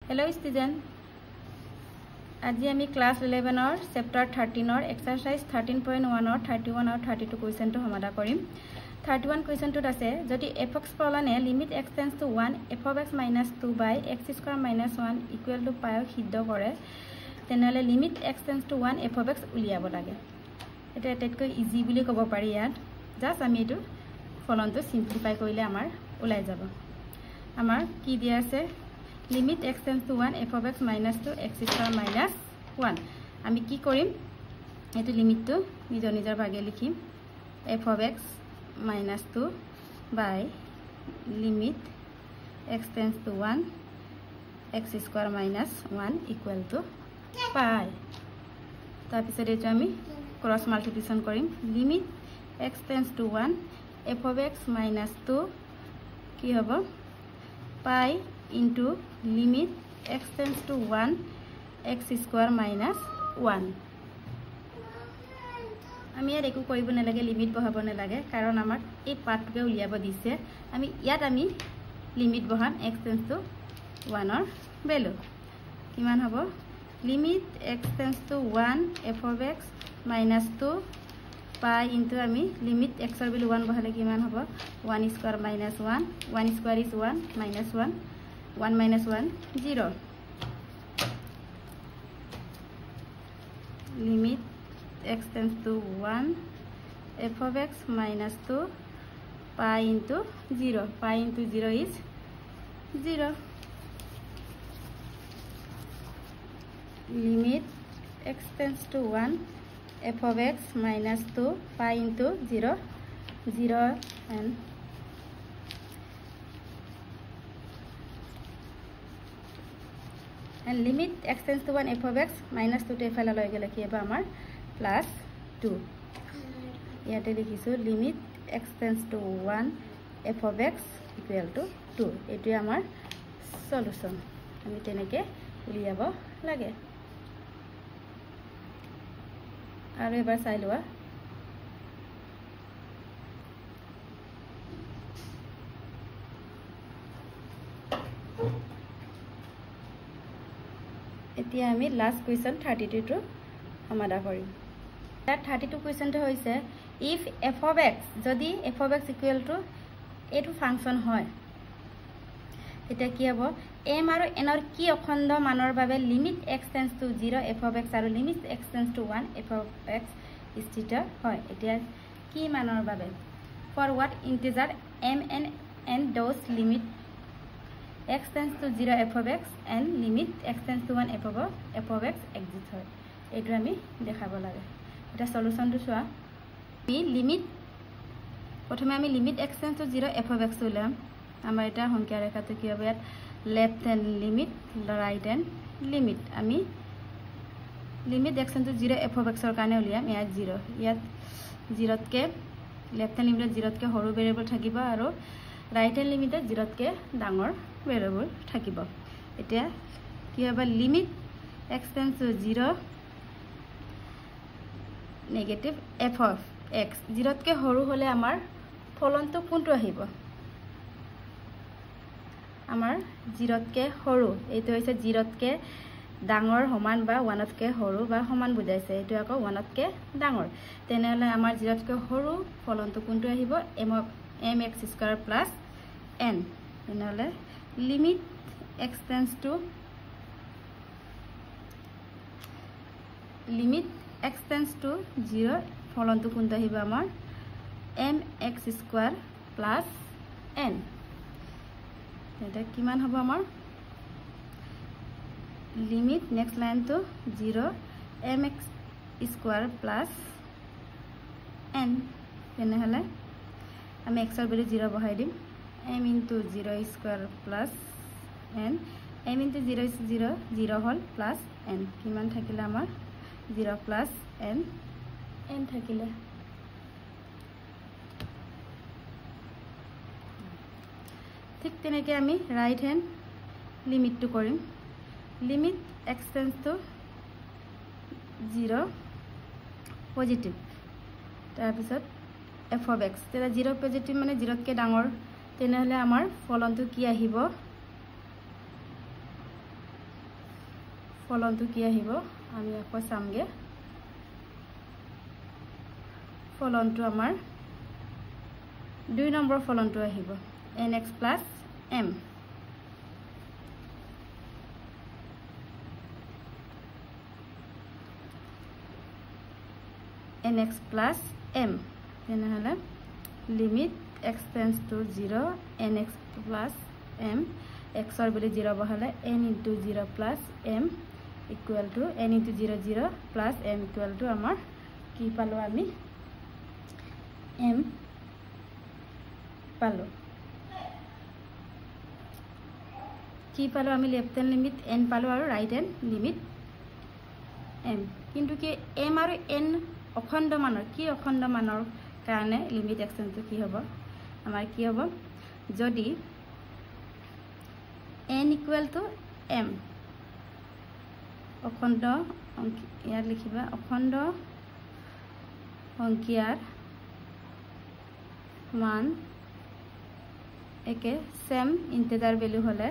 Hello student. আজি আমি class 11 or chapter 13 or exercise 13.1 or 31 or 32 question to সমাধান কৰিম 31 question to আছে যদি fx পলানে limit x tends to 1 f of x minus 2 by x square minus 1 equal to pi সিদ্ধ কৰে তেনেহলে limit x tends to 1 f of x উলিয়াব লাগে এটা এটাকৈ ইজি বুলি ক'ব পাৰি ইয়াত জাস্ট আমি এটো ফলনটো সিম্পলিফাই কৰিলে আমাৰ ওলাই যাব আমাৰ কি দিয়া আছে limit x tends to 1 f of x minus 2 x square minus 1 আমি কি কৰিম এটো লিমিট তো নিজৰ ভাগে লিখিম f of x minus 2 by limit x tends to 1 x square minus 1 equal to pi তাৰ পিছত এটো আমি ক্ৰস মাল্টিপ্লিকেশন কৰিম limit x tends to 1 f of x minus 2 কি হ'ব pi into limit x tends to 1 x square minus 1 আমি ইয়াত একো কৰিব নালাগে লিমিট বহাব নালাগে কাৰণ আমাক এই পাৰ্টকে উলিয়াব দিছে আমি ইয়াত আমি লিমিট বহাম x tends to 1 ৰ ভ্যালু কিমান হ'ব limit x tends to 1 f of x minus 2 pi into আমি limit x ৰ ভ্যালু 1 বহালে কিমান হ'ব 1 square minus 1 1 square is 1 minus 1 1 minus 1 0 limit x tends to 1 f of x minus 2 pi into 0 pi into 0 is 0 limit x tends to 1 f of x minus 2 pi into 0 0 and limit x tends to 1 f of x minus 2 to এফালে লৈ গলে কি হ'ব আমাৰ plus 2 ইয়াতে লিখিছো limit x tends to 1 f of x equal to 2 এটো আমাৰ সলিউশন আমি তেনেকে উলিয়াব লাগে আৰু এবাৰ চাই লোৱা এতিয়া আমি লাস্ট কোয়েশ্চন 32 টু সমাধান কৰিম তাত 32 কোয়েশ্চনটো হৈছে if f of x যদি f of x equal to এটো ফাংশন হয় এটা কি হ'ব m আৰু n ৰ কি অখণ্ড মানৰ বাবে limit x tends to 0 f of x আৰু limit x tends to 1 f of x স্থিত হয় এতিয়া কি মানৰ বাবে for what integer m and n those limit x tends to 0 f of x and limit x tends to 1 f of x exist হয় এটো আমি দেখাব লাগে এটা সলিউশনটো চোৱা আমি লিমিট প্ৰথমে আমি limit x tends to 0 f of x উলাম আমাৰ এটা সংখ্যা ৰেখাটো কি হ'ব ইয়াত left hand limit right hand limit আমি limit x tends to 0 f of x ৰ কাৰণে উলিয়াম ইয়াত 0 ইয়াত 0 তকে লেফট হ্যান্ড লিমিট 0 তকে সৰু ভেৰিয়েবল থাকিব আৰু ৰাইট হ্যান্ড লিমিট 0 তকে ডাঙৰ ভেৰিয়েবল থাকিব এতিয়া কি হ'ব limit x tends to 0 negative f of x 0 তকে সৰু হলে আমাৰ ফলনটো কোনটো আহিব আমাৰ 0 তকে সৰু এইটো হৈছে 0 তকে ডাঙৰ সমান বা 1 তকে সৰু বা সমান বুজাইছে এটো আকৌ 1 তকে ডাঙৰ তেনেহলে আমাৰ 0 তকে সৰু ফলনটো কোনটো আহিব mx square plus n তেনেহলে limit x tends to limit x tends to 0 ফলনটো কোনটো আহিব আমাৰ mx square plus n এটা কিমান হ'ব আমাৰ limit next line to 0 mx square plus n তেনেহলে আমি x ৰ ভ্যালু 0 বহাই দিম m into 0 square plus n m into 0 is 0 0 hall plus n কিমান থাকিলে আমাৰ 0 plus n n থাকিলে ঠিক তেনেকৈ আমি ৰাইট হ্যান্ড লিমিটটো কৰিম limit x tends to 0 positive তাৰ পিছত f of x Tera 0 positive মানে 0 তকে ডাঙৰ তেনেহলে আমাৰ ফলনটো কি আহিব ফলনটো কি আহিব আমি আকৌ চামগে ফলনটো আমাৰ 2 নম্বৰ ফলনটো আহিব nx plus m nx plus m তেনেহলে limit x tends to 0 nx plus m x or beli 0 bahale n into 0 plus m equal to n into 0 0 plus m equal to amar ki palo ami m palo ki palo ami left hand limit n palo aru right hand limit m kintu ki m aru n অখণ্ড মানৰ কি অখণ্ড মানৰ কাৰণে limit এক্সটেনটো কি হ'ব আমাৰ কি হ'ব যদি n ইকুৱেল টু m অখণ্ড ইয়াত লিখিবা অখণ্ড সংখ্যাৰ মান একে সেম ইন্টিজাৰ ভ্যালু হলে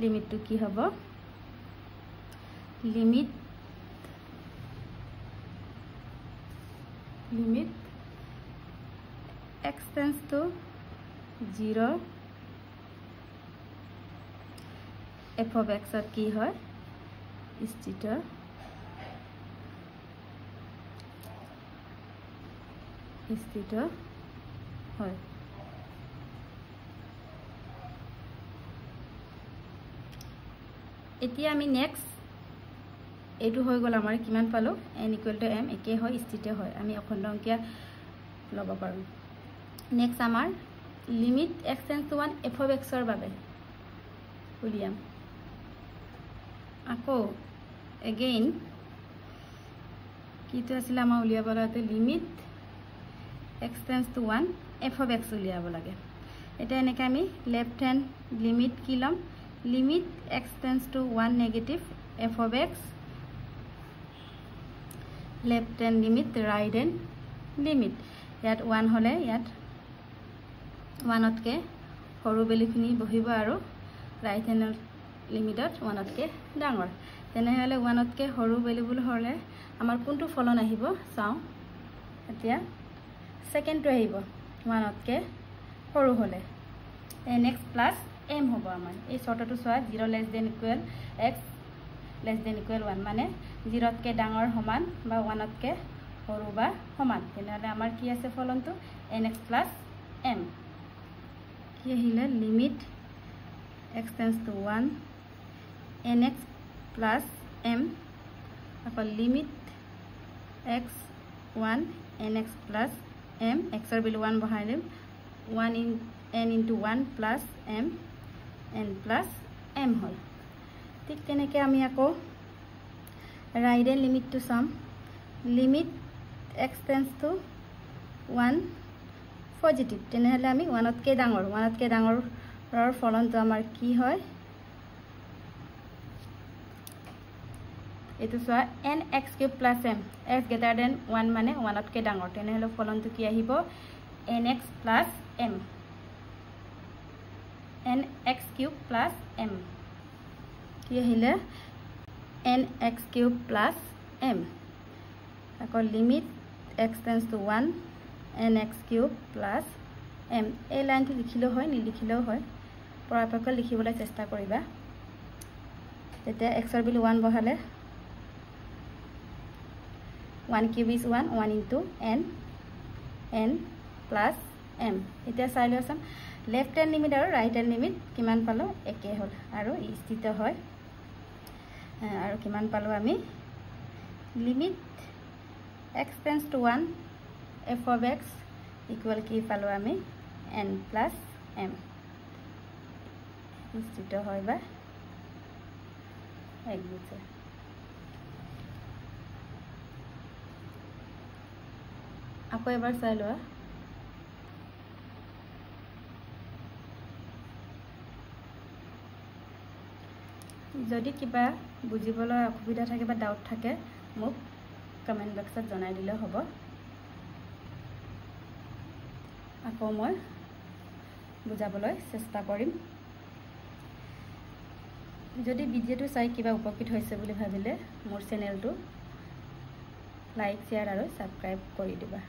লিমিটটো কি হ'ব limit x tends to 0 f of x at ki hoy স্থিত hoy এতিয়া আমি নেক্সট এটু হৈ গল আমাৰ কিমান পালো n equal to m একে হয় স্থিত হয় আমি অখণ্ড সংখ্যা লব পাৰো নেক্সট আমাৰ limit x tends to 1 f of x ৰ বাবে উলিয়াম আকৌ again কিটো আছিল আমাৰ উলিয়াবলাতে limit x tends to 1 f of x উলিয়াব লাগে এটা এনেকৈ আমি লেফট হ্যান্ড লিমিট কি লম limit x tends to 1 negative f of x left hand limit right hand limit ইয়াত 1 হলে ইয়াত 1 তকে সৰু বেলিখিনি বহিব আৰু right hand লিমিটত 1 তকে ডাঙৰ তেনেহলে 1 তকে সৰু বেলিবুল হলে আমাৰ কোনটো ফলন আহিব চাও এতিয়া সেকেন্ডটো আহিব 1 তকে সৰু হলে nx plus m হ'ব আমাৰ এই শৰ্তটো সোৱা 0 less than equal x less than equal 1 মানে 0 তকে ডাঙৰ সমান বা 1 তকে সৰু বা সমান তেনেহলে আমাৰ কি আছে ফলনটো nx plus m কি আহিলে limit x tends to 1 nx plus m আকৌ limit x 1 nx plus m x ৰ value 1 বহাইলে 1 in n into 1 plus m n plus m হল ঠিক তেনেকৈ আমি আকৌ right hand limit to sum limit x tends to 1 positive তেনেহলে আমি 1 তকে ডাঙৰ ফলনটো আমাৰ কি হয় এটো সোৱা nx cube plus m x greater than 1 মানে 1 তকে ডাঙৰ তেনেহলে ফলনটো কি আহিব nx plus m nx cube plus m কি আহিলে nx cube plus m আকৌ limit x tends to 1 nx cube plus m এই লাইনটো লিখিলো হয় নিলিখিলেও হয় পৰাপক্ষত লিখিবলৈ চেষ্টা কৰিবা তেতিয়া x ৰ ভ্যালু 1 বহালে 1 cube is 1 into n plus m এতিয়া চাই লওঁচোন লেফট হ্যান্ড লিমিট আৰু ৰাইট হ্যান্ড লিমিট কিমান পালো একে হল আৰু স্থিত হয় আৰু কিমান পালো আমি limit x tends to 1 f of x equal কি পালো আমি n plus m স্থিত হয় বা এক বুঝে আকৌ এবাৰ চাই লোৱা যদি কিবা বুজিবলৈ অসুবিধা থাকে বা ডাউট থাকে মোক কমেন্ট বক্সত জনাই দিলে হ'ব আকৌ মই বুজাবলৈ চেষ্টা কৰিম যদি ভিডিঅ'টো চাই কিবা উপকৃত হৈছে বুলি ভাবিলে মোৰ চেনেলটো লাইক শ্বেয়াৰ আৰু সাবস্ক্ৰাইব কৰি দিবা।